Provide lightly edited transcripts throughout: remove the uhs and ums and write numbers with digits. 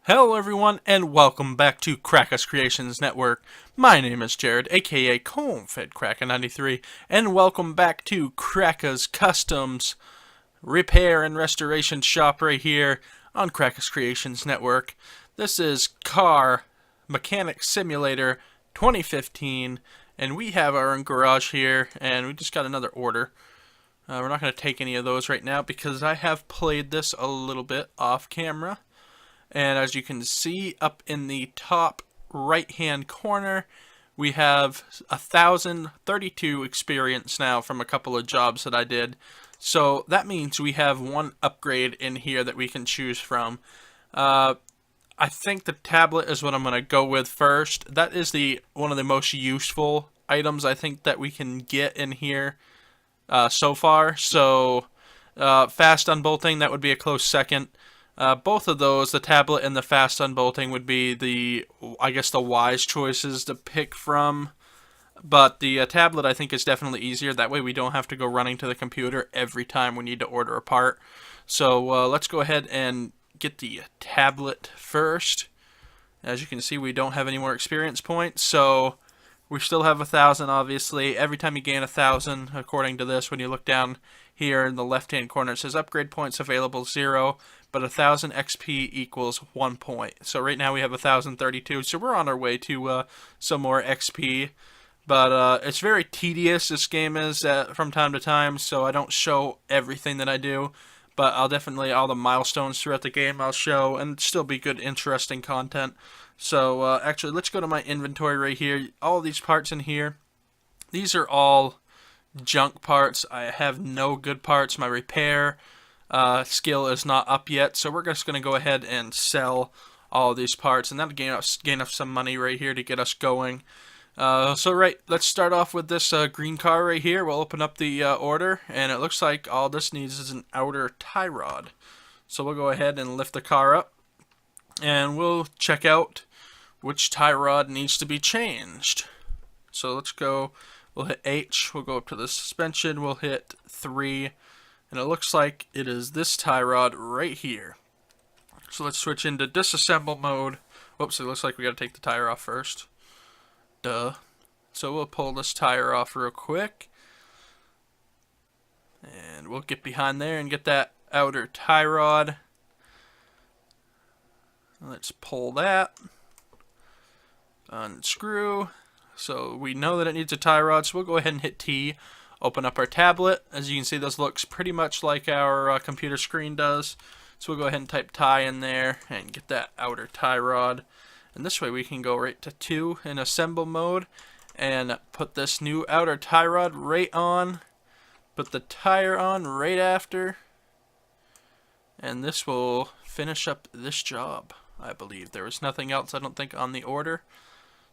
Hello everyone and welcome back to Cracka's Creations Network. My name is Jared, aka Cornfed Cracka 93, and welcome back to Cracka's Customs Repair and Restoration Shop right here on Cracka's Creations Network. This is Car Mechanic Simulator 2015, and we have our own garage here, and we just got another order. We're not going to take any of those right now because I have played this a little bit off camera. And as you can see up in the top right hand corner, we have 1,032 experience now from a couple of jobs that I did. So that means we have one upgrade in here that we can choose from. I think the tablet is what I'm going to go with first. That is one of the most useful items I think that we can get in here so far. So fast unbolting, that would be a close second. Both of those, the tablet and the fast unbolting, would be I guess the wise choices to pick from. But the tablet, I think, is definitely easier. That way we don't have to go running to the computer every time we need to order a part. So let's go ahead and get the tablet first. As you can see, we don't have any more experience points, so we still have 1,000, obviously. Every time you gain 1,000, according to this, when you look down here in the left-hand corner, it says upgrade points available 0, but 1,000 XP equals 1 point. So right now we have 1,032, so we're on our way to some more XP. But it's very tedious, this game is, from time to time, so I don't show everything that I do. But I'll definitely, all the milestones throughout the game I'll show, and still be good, interesting content. So, actually, let's go to my inventory right here. All these parts in here, these are all junk parts. I have no good parts. My repair skill is not up yet, so we're just going to go ahead and sell all of these parts, and that'll gain us some money right here to get us going. Let's start off with this green car right here. We'll open up the order, and it looks like all this needs is an outer tie rod. So we'll go ahead and lift the car up, and we'll check out which tie rod needs to be changed. So let's go, we'll hit H, we'll go up to the suspension, we'll hit 3, and it looks like it is this tie rod right here. So let's switch into disassemble mode. Whoops, it looks like we gotta take the tire off first. Duh. So we'll pull this tire off real quick. And we'll get behind there and get that outer tie rod. Let's pull that. Unscrew. So we know that it needs a tie rod, so we'll go ahead and hit T. Open up our tablet. As you can see, this looks pretty much like our computer screen does. So we'll go ahead and type tie in there and get that outer tie rod. And this way we can go right to 2 in assemble mode and put this new outer tie rod right on. Put the tire on right after. And this will finish up this job, I believe. There was nothing else, I don't think, on the order.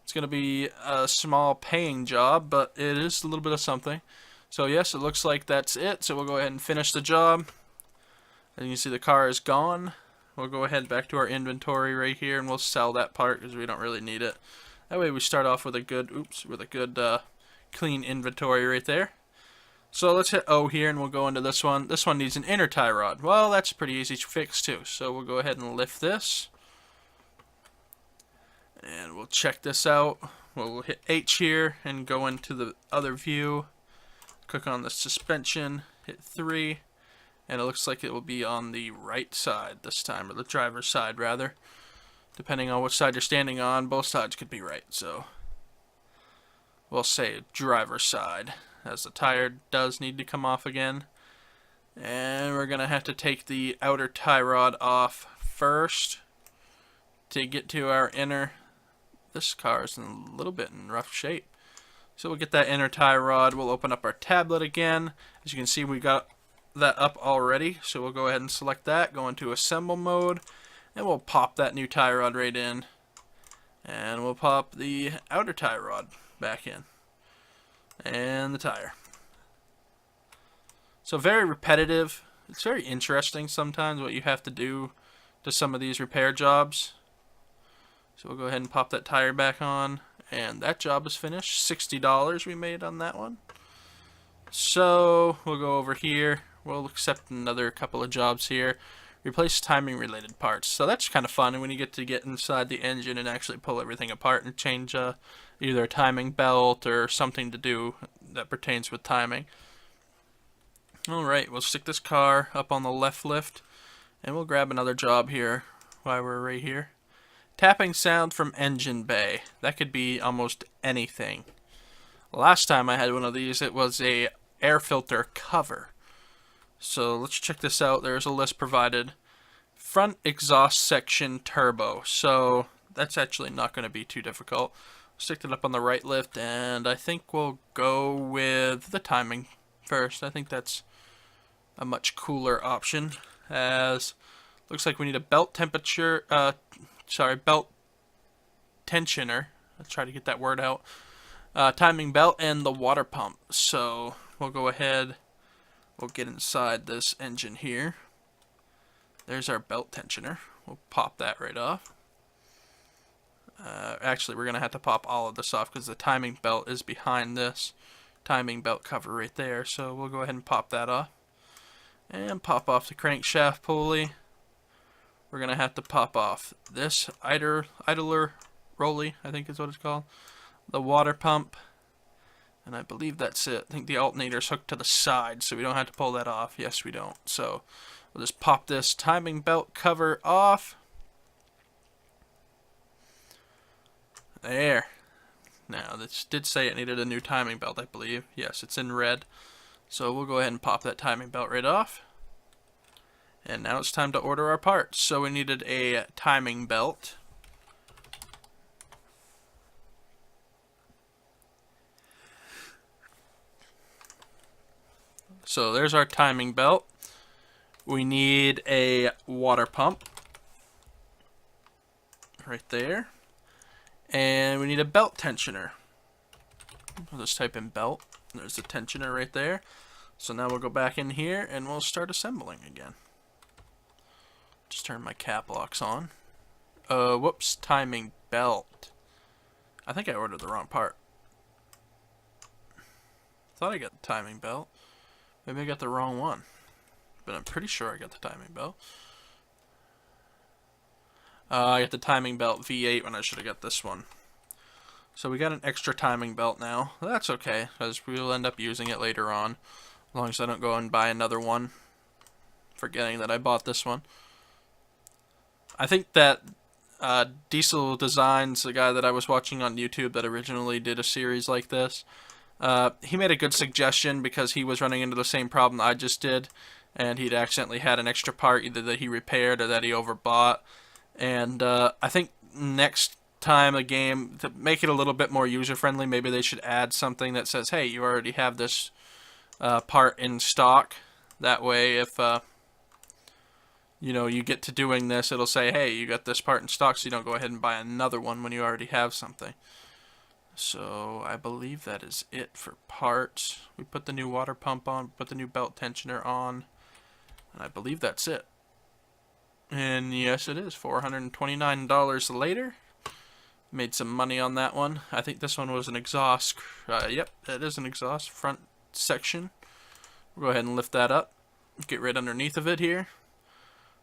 It's going to be a small paying job, but it is a little bit of something. So yes, it looks like that's it. So we'll go ahead and finish the job. And you see the car is gone. We'll go ahead back to our inventory right here, and we'll sell that part because we don't really need it. That way we start off with a good, clean inventory right there. So let's hit O here, and we'll go into this one. This one needs an inner tie rod. Well, that's pretty easy to fix too. So we'll go ahead and lift this. And we'll check this out. We'll hit H here and go into the other view. Click on the suspension, hit 3. And it looks like it will be on the right side this time, or the driver's side rather. Depending on which side you're standing on, both sides could be right. So we'll say driver's side, as the tire does need to come off again. And we're going to have to take the outer tie rod off first to get to our inner. This car is in a little bit in rough shape. So we'll get that inner tie rod. We'll open up our tablet again. As you can see, we got that up already, so we'll go ahead and select that, go into assemble mode, and we'll pop that new tie rod right in, and we'll pop the outer tie rod back in, and the tire. So very repetitive. It's very interesting sometimes what you have to do to some of these repair jobs. So we'll go ahead and pop that tire back on, and that job is finished. $60 we made on that one. So we'll go over here. We'll accept another couple of jobs here. Replace timing related parts. So that's kind of fun when you get inside the engine and actually pull everything apart and change either a timing belt or something to do that pertains with timing. Alright, we'll stick this car up on the left lift and we'll grab another job here while we're right here. Tapping sound from engine bay. That could be almost anything. Last time I had one of these, it was a air filter cover. So let's check this out. There's a list provided. Front exhaust section turbo. So that's actually not going to be too difficult. Stick it up on the right lift, and I think we'll go with the timing first. I think that's a much cooler option, as looks like we need a belt temperature, belt tensioner. Let's try to get that word out. Timing belt and the water pump. So we'll go ahead, we'll get inside this engine here. There's our belt tensioner. We'll pop that right off. Actually, we're going to have to pop all of this off because the timing belt is behind this timing belt cover right there. So we'll go ahead and pop that off. And pop off the crankshaft pulley. We're going to have to pop off this idler rolly, I think is what it's called. The water pump. And I believe that's it. I think the alternator's hooked to the side, so we don't have to pull that off. Yes, we don't. So we'll just pop this timing belt cover off. There. Now, this did say it needed a new timing belt, I believe. Yes, it's in red. So we'll go ahead and pop that timing belt right off. And now it's time to order our parts. So we needed a timing belt. So there's our timing belt. We need a water pump. Right there. And we need a belt tensioner. I'll just type in belt. There's the tensioner right there. So now we'll go back in here and we'll start assembling again. Just turn my cap locks on. Whoops, timing belt. I think I ordered the wrong part. Thought I got the timing belt. Maybe I got the wrong one. But I'm pretty sure I got the timing belt. I got the timing belt V8 when I should have got this one. So we got an extra timing belt now. That's okay, because we'll end up using it later on. As long as I don't go and buy another one, forgetting that I bought this one. I think that Diesel Designs, the guy that I was watching on YouTube that originally did a series like this, he made a good suggestion because he was running into the same problem I just did. And he'd accidentally had an extra part, either that he repaired or that he overbought. And I think next time a game, to make it a little bit more user-friendly, maybe they should add something that says, hey, you already have this part in stock. That way, if you get to doing this, it'll say, hey, you got this part in stock, so you don't go ahead and buy another one when you already have something. So I believe that is it for parts. We put the new water pump on, put the new belt tensioner on, and I believe that's it. And yes, it is. $429 later. Made some money on that one. I think this one was an exhaust. Yep, it is an exhaust front section. We'll go ahead and lift that up. Get right underneath of it here.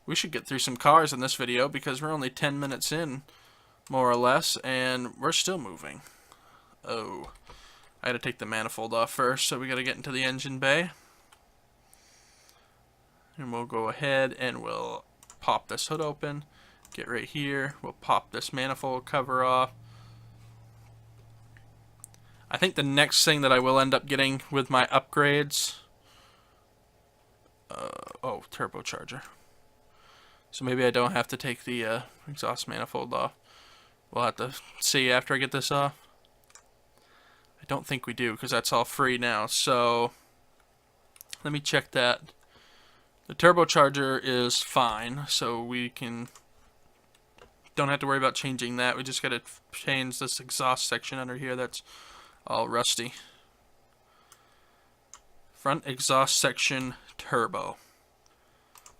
We should get through some cars in this video because we're only 10 minutes in, more or less, and we're still moving. Oh, I gotta take the manifold off first, so we gotta get into the engine bay. And we'll go ahead and we'll pop this hood open, get right here, we'll pop this manifold cover off. I think the next thing that I will end up getting with my upgrades, turbocharger. So maybe I don't have to take the exhaust manifold off. We'll have to see after I get this off. I don't think we do because that's all free now. So let me check that. The turbocharger is fine, so we don't have to worry about changing that. We just got to change this exhaust section under here that's all rusty. Front exhaust section turbo.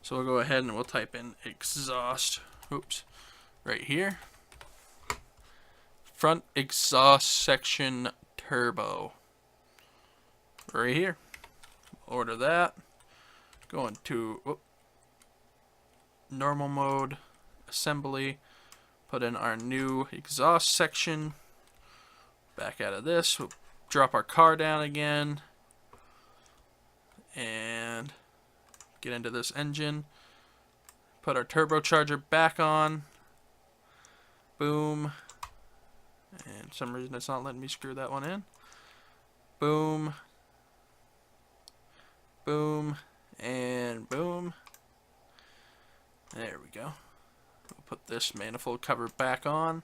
So we'll go ahead and we'll type in exhaust. Oops, right here. Front exhaust section turbo. Right here. Order that. Going to normal mode, assembly, put in our new exhaust section. Back out of this, we'll drop our car down again, and get into this engine. Put our turbocharger back on. Boom. And for some reason it's not letting me screw that one in. Boom. Boom. And boom. There we go. We'll put this manifold cover back on.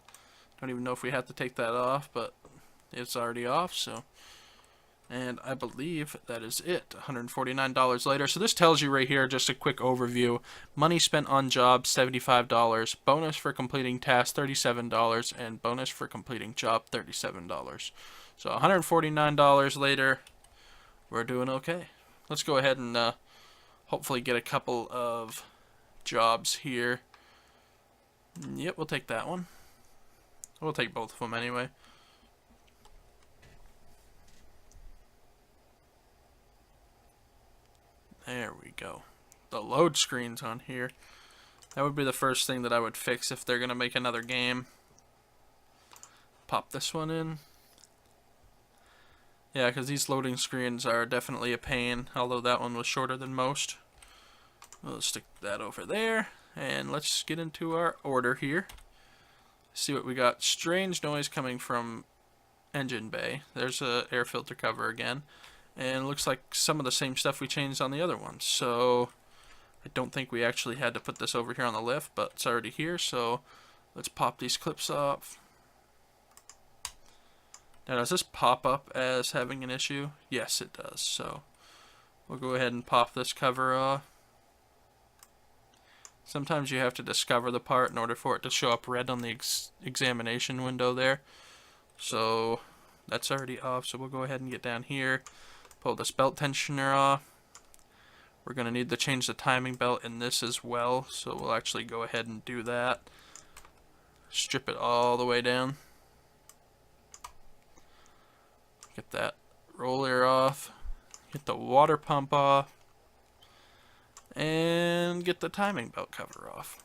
Don't even know if we have to take that off, but it's already off, so. And I believe that is it. $149 later. So this tells you right here, just a quick overview. Money spent on job, $75. Bonus for completing task, $37. And bonus for completing job, $37. So $149 later, we're doing okay. Let's go ahead and hopefully get a couple of jobs here. Yep, we'll take that one. We'll take both of them anyway. There we go. The load screen's on here. That would be the first thing that I would fix if they're going to make another game. Pop this one in. Yeah, because these loading screens are definitely a pain, although that one was shorter than most. We'll stick that over there, and let's get into our order here. See what we got. Strange noise coming from engine bay. There's a air filter cover again. And it looks like some of the same stuff we changed on the other ones. So I don't think we actually had to put this over here on the lift, but it's already here. So let's pop these clips off. Now, does this pop up as having an issue? Yes, it does. So we'll go ahead and pop this cover off. Sometimes you have to discover the part in order for it to show up red on the examination window there. So that's already off. So we'll go ahead and get down here. Pull this belt tensioner off. We're going to need to change the timing belt in this as well, so we'll actually go ahead and do that. Strip it all the way down. Get that roller off. Get the water pump off. And get the timing belt cover off.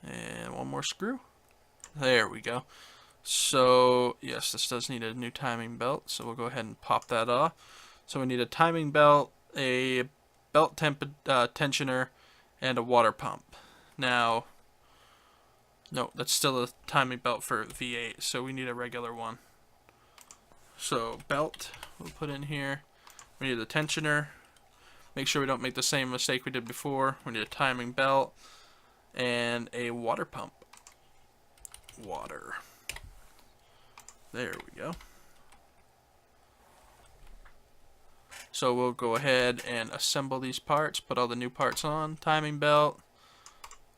And one more screw. There we go. So, yes, this does need a new timing belt, so we'll go ahead and pop that off. So we need a timing belt, a belt tensioner, and a water pump. Now, no, that's still a timing belt for V8, so we need a regular one. So, belt, we'll put in here. We need a tensioner. Make sure we don't make the same mistake we did before. We need a timing belt and a water pump. Water. There we go. So we'll go ahead and assemble these parts, put all the new parts on. Timing belt,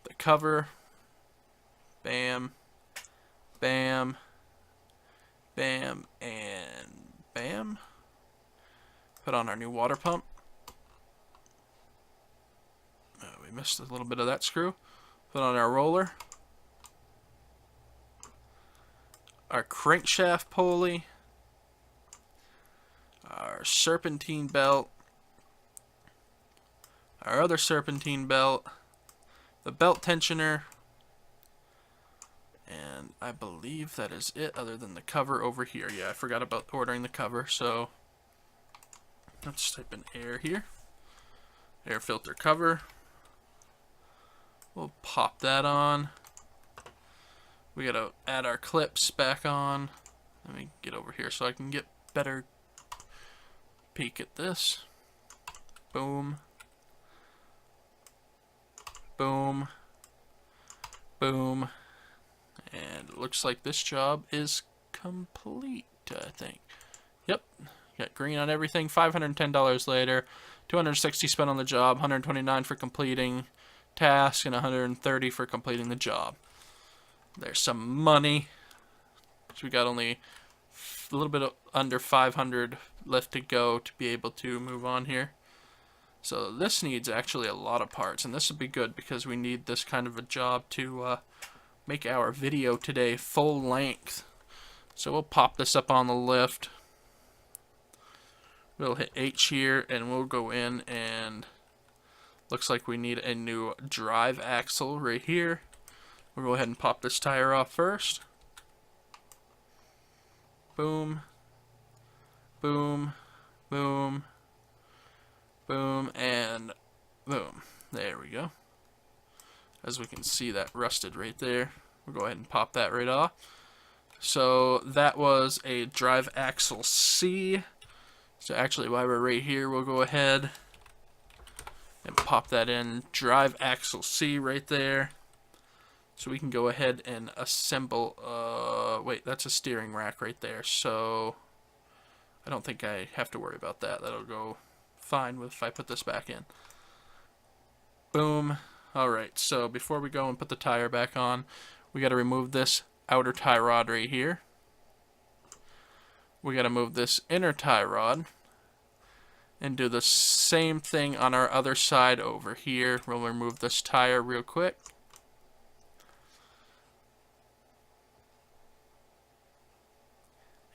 the cover, bam, bam, bam, and bam. Put on our new water pump. We missed a little bit of that screw. Put on our roller. Our crankshaft pulley, our serpentine belt, our other serpentine belt, the belt tensioner, and I believe that is it other than the cover over here. Yeah, I forgot about ordering the cover, so let's type in air here. Air filter cover. We'll pop that on. We gotta add our clips back on. Let me get over here so I can get better peek at this. Boom. Boom. Boom. And it looks like this job is complete, I think. Yep. Got green on everything. $510 later. $260 spent on the job. $129 for completing task and $130 for completing the job. There's some money. So we got only a little bit under 500 left to go to be able to move on here. So this needs actually a lot of parts, and this would be good because we need this kind of a job to make our video today full length. So we'll pop this up on the lift. We'll hit H here, and we'll go in, and looks like we need a new drive axle right here. We'll go ahead and pop this tire off first. Boom, boom, boom, boom, and boom. There we go. As we can see, that rusted right there. We'll go ahead and pop that right off. So that was a drive axle C. So actually, while we're right here, we'll go ahead and pop that in. Drive axle C right there. So we can go ahead and assemble, wait, that's a steering rack right there. So I don't think I have to worry about that. That'll go fine if I put this back in. Boom. Alright, so before we go and put the tire back on, we got to remove this outer tie rod right here. We got to move this inner tie rod and do the same thing on our other side over here. We'll remove this tire real quick.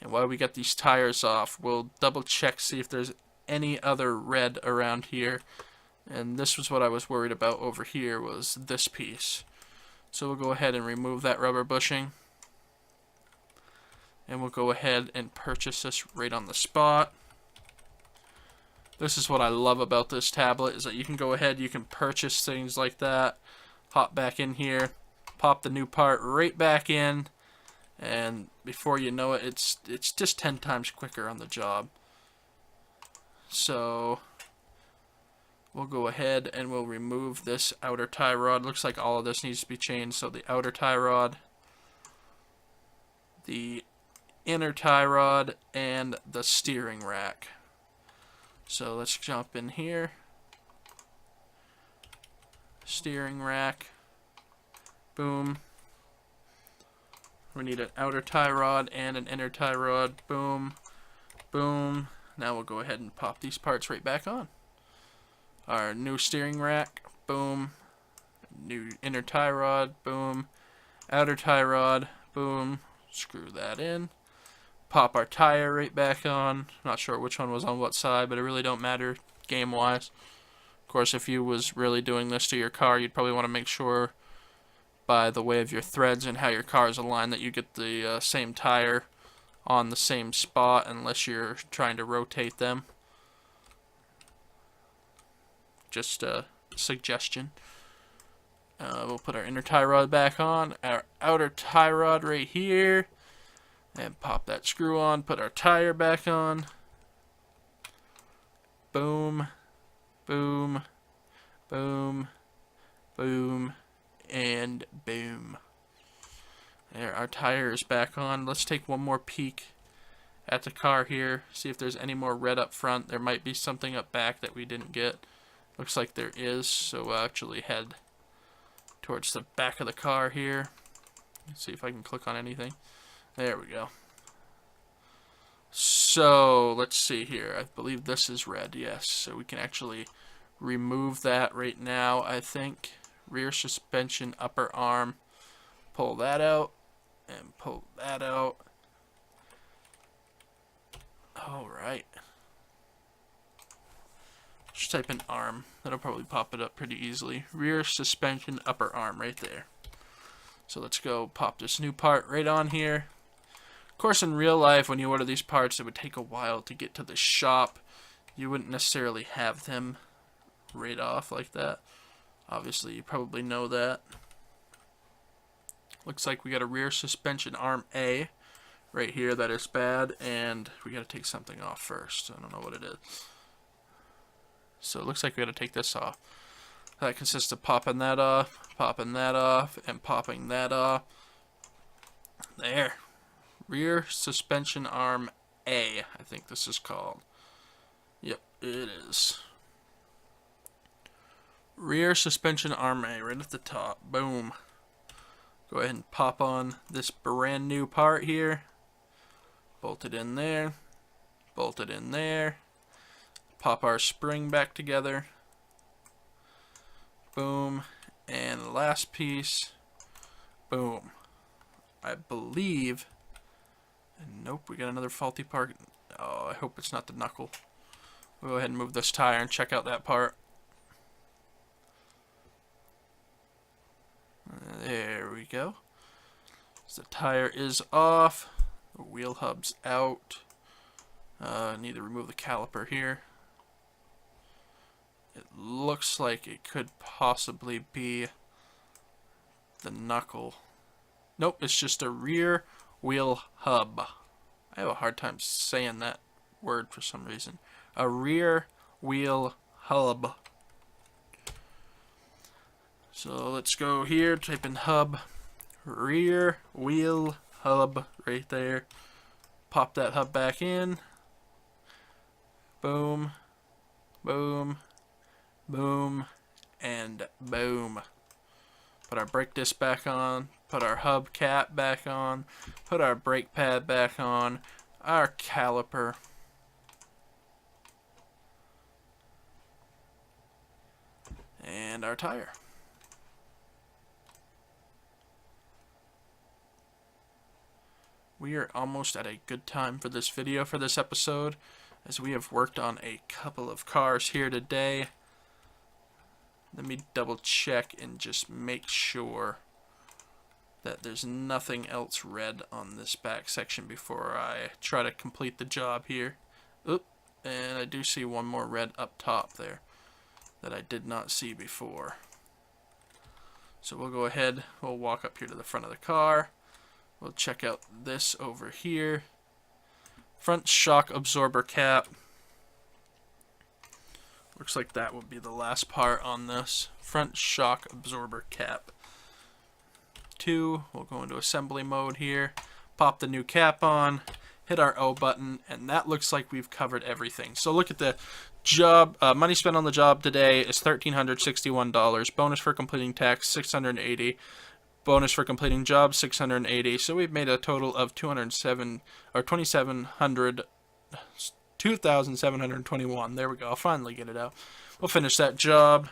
And while we get these tires off, we'll double check, see if there's any other red around here. And this was what I was worried about over here, was this piece. So we'll go ahead and remove that rubber bushing. And we'll go ahead and purchase this right on the spot. This is what I love about this tablet, is that you can go ahead, you can purchase things like that, hop back in here, pop the new part right back in, and before you know it, it's just 10 times quicker on the job. So we'll go ahead and we'll remove this outer tie rod. Looks like all of this needs to be changed. So the outer tie rod, the inner tie rod, and the steering rack. So let's jump in here. Steering rack. Boom. We need an outer tie rod and an inner tie rod. Boom. Boom. Now we'll go ahead and pop these parts right back on. Our new steering rack. Boom. New inner tie rod. Boom. Outer tie rod. Boom. Screw that in. Pop our tire right back on. Not sure which one was on what side, but it really don't matter game-wise. Of course, if you was really doing this to your car, you'd probably want to make sure by the way of your threads and how your car is aligned that you get the same tire on the same spot, unless you're trying to rotate them. Just a suggestion. We'll put our inner tie rod back on, our outer tie rod right here, and pop that screw on, put our tire back on. Boom, boom, boom, boom, and boom. There, our tire is back on. Let's take one more peek at the car here, see if there's any more red up front. There might be something up back that we didn't get. Looks like there is, so we'll actually head towards the back of the car here. Let's see if I can click on anything. There we go. So, let's see here. I believe this is red, yes. So we can actually remove that right now, I think. Rear suspension, upper arm. Pull that out. And pull that out. Alright. Just type in arm. That'll probably pop it up pretty easily. Rear suspension, upper arm, right there. So let's go pop this new part right on here. Of course, in real life, when you order these parts, it would take a while to get to the shop. You wouldn't necessarily have them right off like that. Obviously, you probably know that. Looks like we got a rear suspension arm A right here that is bad, and we got to take something off first. I don't know what it is. So it looks like we got to take this off. That consists of popping that off, and popping that off. There. Rear suspension arm A, I think this is called. Yep, it is. Rear suspension arm A, right at the top. Boom. Go ahead and pop on this brand new part here. Bolt it in there. Bolt it in there. Pop our spring back together. Boom. And the last piece. Boom. I believe. Nope, we got another faulty part. Oh, I hope it's not the knuckle. We'll go ahead and move this tire and check out that part. There we go. So the tire is off. The wheel hub's out. Need to remove the caliper here. It looks like it could possibly be the knuckle. Nope, it's just a rear wheel hub. I have a hard time saying that word for some reason. A rear wheel hub. So let's go here, type in hub, rear wheel hub right there. Pop that hub back in. Boom, boom, boom, and boom. Put our brake disc back on, put our hub cap back on, put our brake pad back on, our caliper. And our tire. We are almost at a good time for this video, for this episode, as we have worked on a couple of cars here today. Let me double check and just make sure that there's nothing else red on this back section before I try to complete the job here. Oop, and I do see one more red up top there that I did not see before. So we'll go ahead, we'll walk up here to the front of the car. We'll check out this over here. Front shock absorber cap. Looks like that would be the last part on this. Front shock absorber cap. 2, we'll go into assembly mode here. Pop the new cap on. Hit our O button, and that looks like we've covered everything. So look at the job. Money spent on the job today is $1,361. Bonus for completing tax, $680. Bonus for completing job, $680. So we've made a total of $2,721. There we go. I'll finally get it out. We'll finish that job.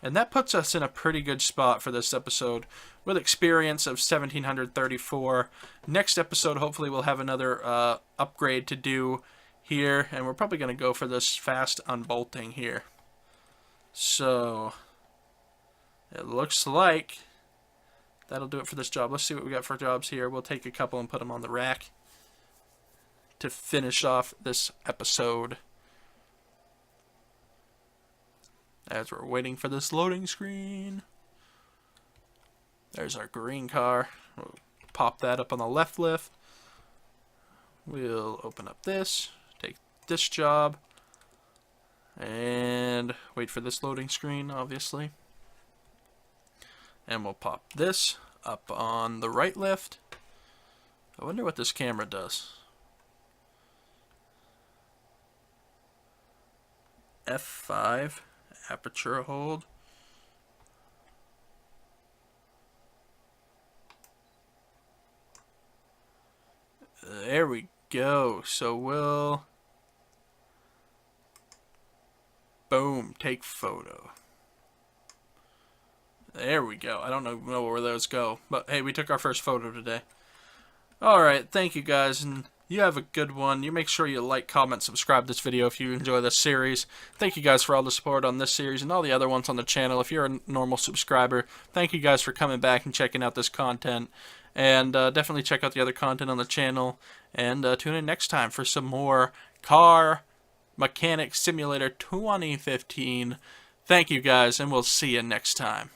And that puts us in a pretty good spot for this episode with experience of 1,734. Next episode, hopefully we'll have another upgrade to do here. And we're probably going to go for this fast unbolting here. So it looks like that'll do it for this job. Let's see what we got for jobs here. We'll take a couple and put them on the rack to finish off this episode. As we're waiting for this loading screen. There's our green car. We'll pop that up on the left lift. We'll open up this, take this job, and wait for this loading screen, obviously. And we'll pop this up on the right lift. I wonder what this camera does. F5, aperture hold. There we go. So we'll, boom, take photo. There we go. I don't know where those go, but hey, we took our first photo today. Alright, thank you guys, and you have a good one. You make sure you like, comment, subscribe this video if you enjoy this series. Thank you guys for all the support on this series and all the other ones on the channel. If you're a normal subscriber, thank you guys for coming back and checking out this content. And definitely check out the other content on the channel. And tune in next time for some more Car Mechanic Simulator 2015. Thank you guys, and we'll see you next time.